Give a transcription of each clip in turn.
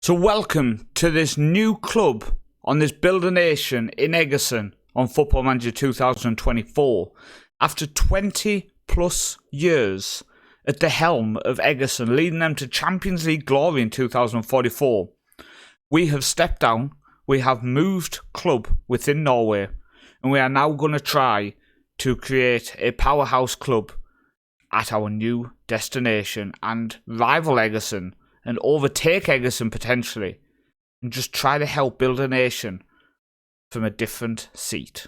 So welcome to this new club on this Build a Nation in Egerton on Football Manager 2024. After 20 plus years at the helm of Egerton, leading them to Champions League glory in 2044, we have stepped down, we have moved club within Norway, and we are now going to try to create a powerhouse club at our new destination and rival Egerton and overtake Egerton potentially, and just try to help build a nation from a different seat.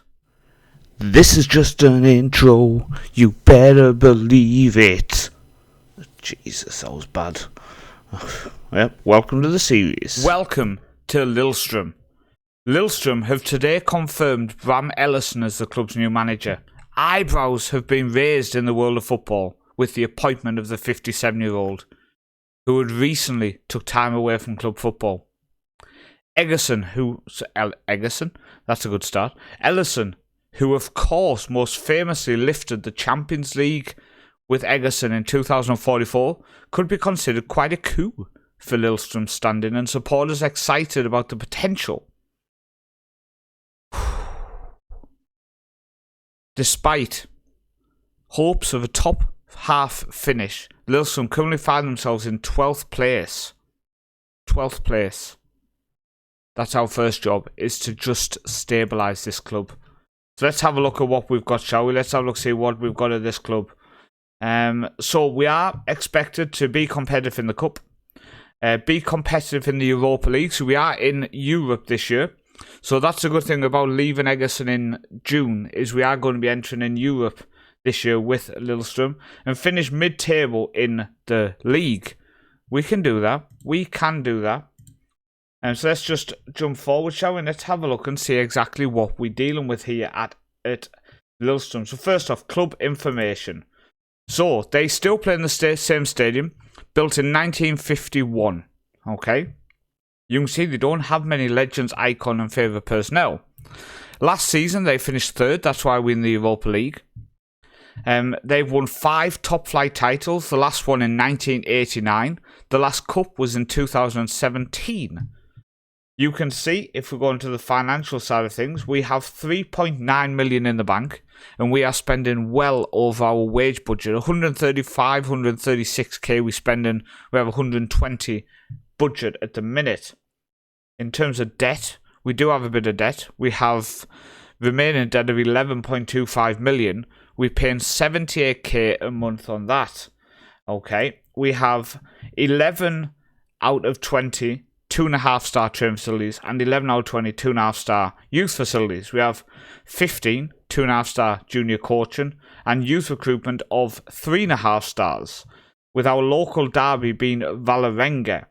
This is just an intro, you better believe it. Jesus, that was bad. Yep, welcome to the series. Welcome to Lrom. Lrom have today confirmed Bram Ellison as the club's new manager. Eyebrows have been raised in the world of football with the appointment of the 57-year-old. Who had recently took time away from club football. Ellison, that's a good start. Ellison, who of course most famously lifted the Champions League with Egerton in 2044, could be considered quite a coup for Lillström's standing, and supporters excited about the potential. Despite hopes of a top half finish, Lillström currently find themselves in 12th place. 12th place. That's our first job, is to just stabilise this club. So let's have a look at what we've got, shall we? Let's have a look, see what we've got at this club. So we are expected to be competitive in the Cup, be competitive in the Europa League. So we are in Europe this year. So that's a good thing about leaving Egerton in June, is we are going to be entering in Europe this year with Lillström and finish mid-table in the league. We can do that. We can do that. So let's just jump forward, shall we? Let's have a look and see exactly what we're dealing with here at Lillström. So first off, club information. So they still play in the same stadium, built in 1951. Okay. You can see they don't have many legends, icon and favourite personnel. Last season they finished third. That's why we're in the Europa League. They've won 5 top flight titles, the last one in 1989. The last cup was in 2017. You can see, if we go into the financial side of things, we have 3.9 million in the bank, and we are spending well over our wage budget. 135, 136k we spending, we have 120 budget at the minute. In terms of debt, we do have a bit of debt. We have remaining debt of 11.25 million. We're paying 78k a month on that. Okay, we have 11 out of 20 2.5-star training facilities and 11 out of 20 2.5-star youth facilities. We have 15 2.5-star junior coaching and youth recruitment of 3.5 stars, with our local derby being Valerenga.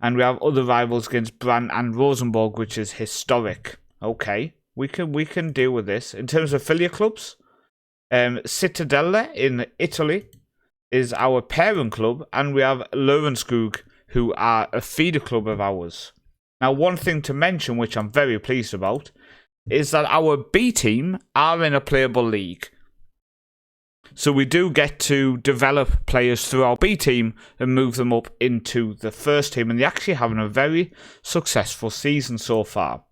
And we have other rivals against Brann and Rosenborg, which is historic. Okay, we can deal with this. In terms of affiliate clubs, Cittadella in Italy is our parent club, and we have Lørenskog, who are a feeder club of ours. Now, one thing to mention, which I'm very pleased about, is that our B team are in a playable league. So we do get to develop players through our B team and move them up into the first team, and they're actually having a very successful season so far.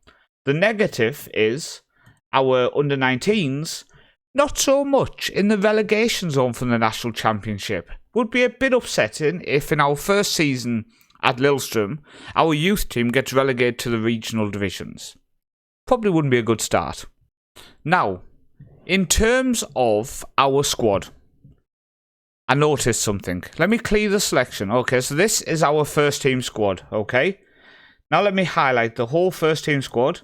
The negative is our under-19s, not so much in the relegation zone from the National Championship. Would be a bit upsetting if in our first season at Lillström, our youth team gets relegated to the regional divisions. Probably wouldn't be a good start. Now, in terms of our squad, I noticed something. Let me clear the selection. Okay, so this is our first team squad, okay? Now let me highlight the whole first team squad.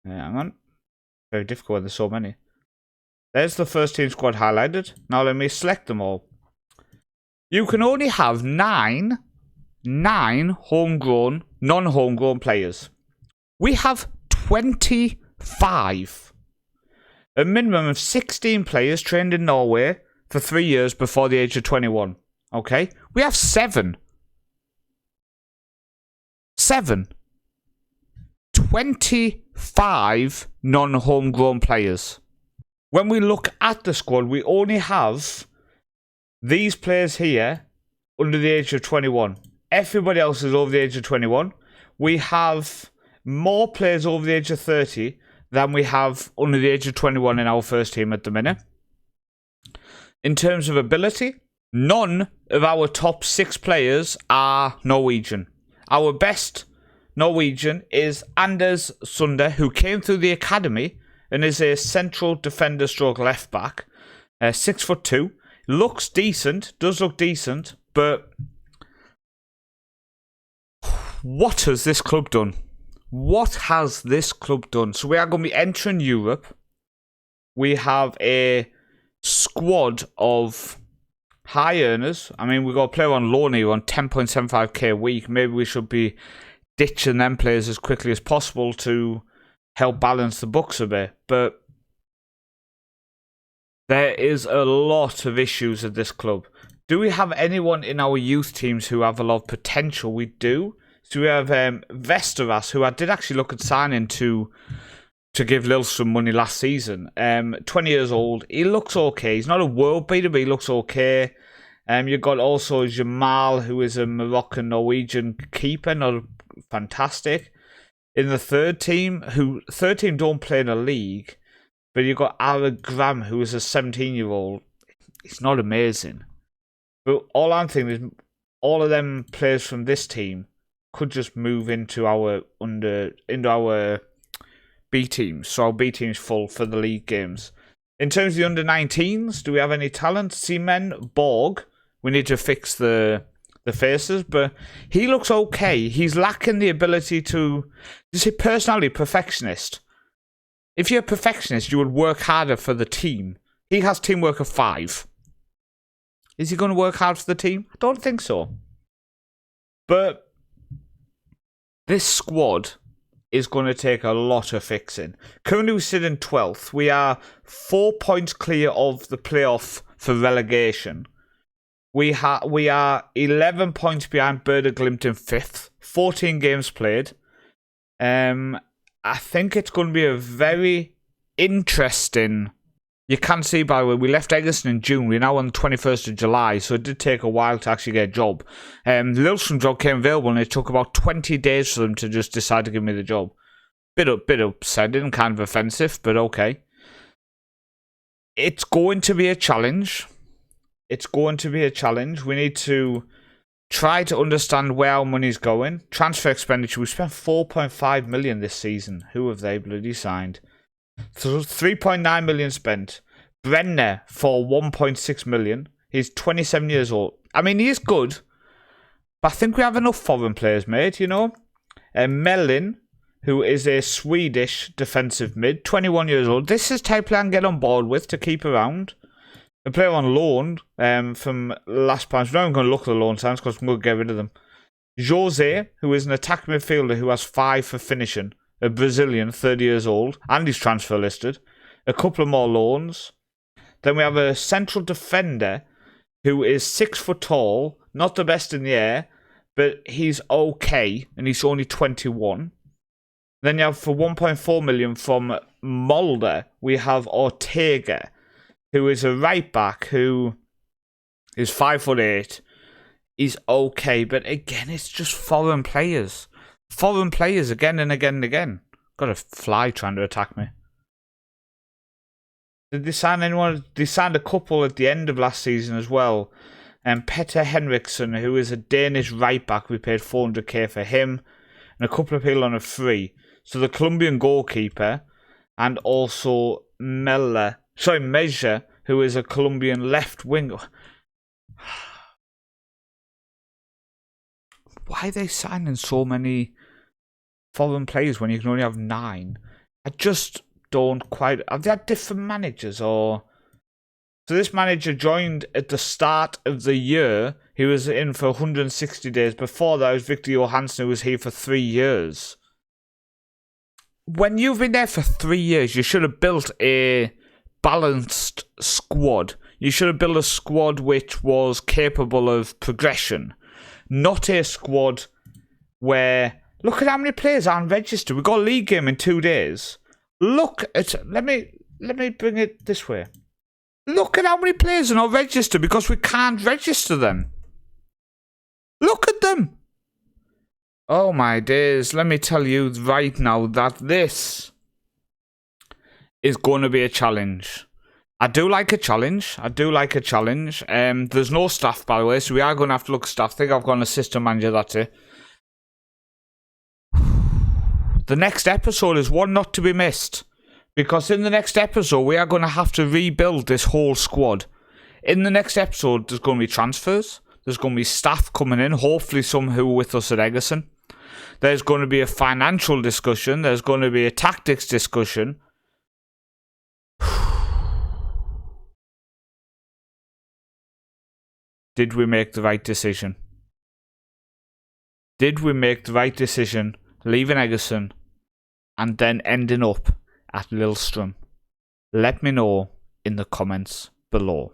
Hang on. Very difficult when there's so many. There's the first team squad highlighted. Now let me select them all. You can only have nine homegrown, non-homegrown players. We have 25. A minimum of 16 players trained in Norway for 3 years before the age of 21. Okay? We have 7. 25 non-homegrown players. When we look at the squad, we only have these players here under the age of 21. Everybody else is over the age of 21. We have more players over the age of 30 than we have under the age of 21 in our first team at the minute. In terms of ability, none of our top 6 players are Norwegian. Our best Norwegian is Anders Sunde, who came through the academy and is a central defender stroke left back. 6'2". Looks decent, does look decent, but what has this club done? What has this club done? So we are going to be entering Europe. We have a squad of high earners. I mean, we've got a player on loan here on 10.75k a week. Maybe we should be ditching them players as quickly as possible to help balance the books a bit. But there is a lot of issues at this club. Do we have anyone in our youth teams who have a lot of potential? We do. So we have Vesteras, who I did actually look at signing to give Lrom money last season. 20 years old. He looks okay. He's not a world beater, but he looks okay. You've got also Jamal, who is a Moroccan-Norwegian keeper. Not fantastic. In the third team don't play in a league, but you've got Ara Graham, who is a 17-year-old. He's not amazing. But all I'm thinking is all of them players from this team could just move into our B teams. So our B team's full for the league games. In terms of the under-19s, do we have any talent? Seaman Borg. We need to fix the faces, but he looks okay. He's lacking the ability to... You see, personality, perfectionist. If you're a perfectionist, you would work harder for the team. He has teamwork of 5. Is he going to work hard for the team? I don't think so. But this squad is going to take a lot of fixing. Currently we sit in 12th. We are 4 points clear of the playoff for relegation. We are 11 points behind Berda Glimt in 5th. 14 games played. I think it's going to be a very interesting... You can see, by the way, we left Egerton in June. We're now on the 21st of July, so it did take a while to actually get a job. The Lilson job came available, and it took about 20 days for them to just decide to give me the job. Bit upsetting, kind of offensive, but okay. It's going to be a challenge. It's going to be a challenge. We need to try to understand where our money's going. Transfer expenditure. We spent 4.5 million this season. Who have they bloody signed? 3.9 million spent. Brenner for 1.6 million. He's 27 years old. I mean, he is good, but I think we have enough foreign players, mate, you know. Mellin, who is a Swedish defensive mid, 21 years old. This is type player I can get on board with to keep around. A player on loan from last time. We're not even going to look at the loan signs because we're going to get rid of them. Jose, who is an attack midfielder who has 5 for finishing. A Brazilian, 30 years old, and he's transfer listed. A couple of more loans. Then we have a central defender who is 6 foot tall, not the best in the air, but he's okay, and he's only 21. Then you have for 1.4 million from Molde, we have Ortega, who is a right back who is 5'8". He's okay, but again, it's just foreign players. Foreign players again and again and again. Got a fly trying to attack me. Did they sign anyone? They signed a couple at the end of last season as well. And Petter Henriksen, who is a Danish right back, we paid 400k for him. And a couple of people on a free. So the Colombian goalkeeper and also Meja, who is a Colombian left winger. Why are they signing so many foreign players when you can only have 9? I just don't quite... Have they had different managers or... So this manager joined at the start of the year. He was in for 160 days. Before that was Victor Johansson, who was here for 3 years. When you've been there for 3 years, you should have built a balanced squad. You should have built a squad which was capable of progression. Not a squad where... Look at how many players aren't registered. We've got a league game in 2 days. Look at... Let me bring it this way. Look at how many players are not registered because we can't register them. Look at them. Oh my days, let me tell you right now that this is going to be a challenge. I do like a challenge. There's no staff, by the way, so we are going to have to look at staff. I think I've got an assistant manager, that's it. The next episode is one not to be missed. Because in the next episode, we are going to have to rebuild this whole squad. In the next episode, there's going to be transfers. There's going to be staff coming in, hopefully some who are with us at Egerton. There's going to be a financial discussion. There's going to be a tactics discussion. Did we make the right decision? Did we make the right decision leaving Egerton and then ending up at Lrom? Let me know in the comments below.